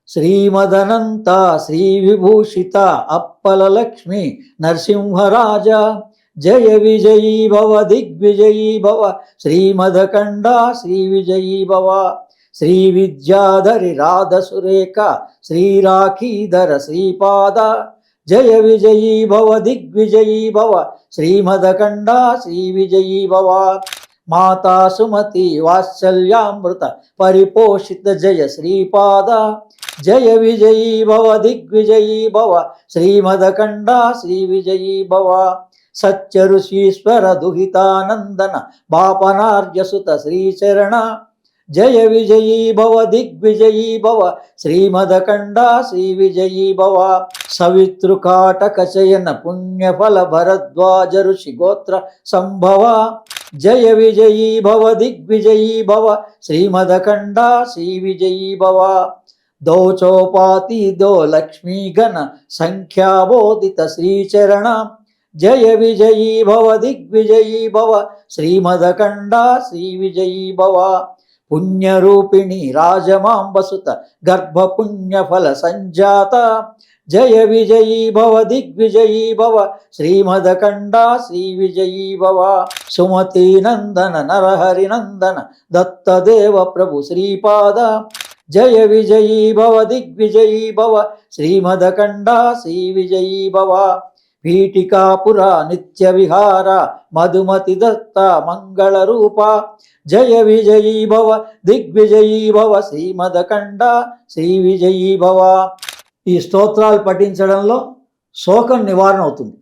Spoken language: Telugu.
శ్రీమదనంత శ్రీవిభూషిత అప్పల లక్ష్మి నరసింహరాజ జయ విజయీ భవ దిగ్విజయీ భవ శ్రీమదకండ శ్రీ విజయీ భవ శ్రీ విద్యాధరి రాధ సురేఖ శ్రీరాఖీధర శ్రీపాద జయ విజయీ భవ దిగ్విజయీ భవ శ్రీమదకండ శ్రీ విజయీ భవ మాతా సుమతి వాత్సల్యామృత పరిపోషిత జయ శ్రీపాద జయ విజయీ భవ దిగ్విజయీ భవ శ్రీమదకండ శ్రీ విజయీ భవ సత్య ఋషీశ్వర దుహితానందన బాపనార్యసుత శ్రీచరణ జయ విజయీ భవ దిగ్విజయీ భవ శ్రీమదకండ శ్రీ విజయీ భవ సవితృకాటక చయన పుణ్యఫల భరద్వాజ ఋషి గోత్ర సంభవ జయ విజయీ భవ దిగ్విజయీ భవ శ్రీమదకండ శ్రీ విజయీ భవ దోచోపాతి దో లక్ష్మీ గణ సంఖ్యాబోధిత శ్రీచరణ జయ విజయీ భవ దిగ్విజయీ భవ శ్రీమదకండ శ్రీ విజయీ భవ పుణ్యరూపిణి రాజమాంబసుత గర్భపుణ్యఫల సంజాత జయ విజయీ భవ దిగ్విజయీ భవ శ్రీమదకండ శ్రీ విజయీ భవ సుమతి నందన నరహరి నందన దత్తదేవ ప్రభు శ్రీపాద జయ విజయీ భవ దిగ్విజయీ భవ శ్రీమదకండ శ్రీ విజయీ భవ పీఠికాపుర నిత్య విహార మధుమతి దత్త మంగళ రూప జయ విజయీ భవ దిగ్విజయీ భవ శ్రీమదకండ శ్రీ విజయీ భవ. ఈ స్తోత్రాలు పఠించడంలో శోకం నివారణ అవుతుంది.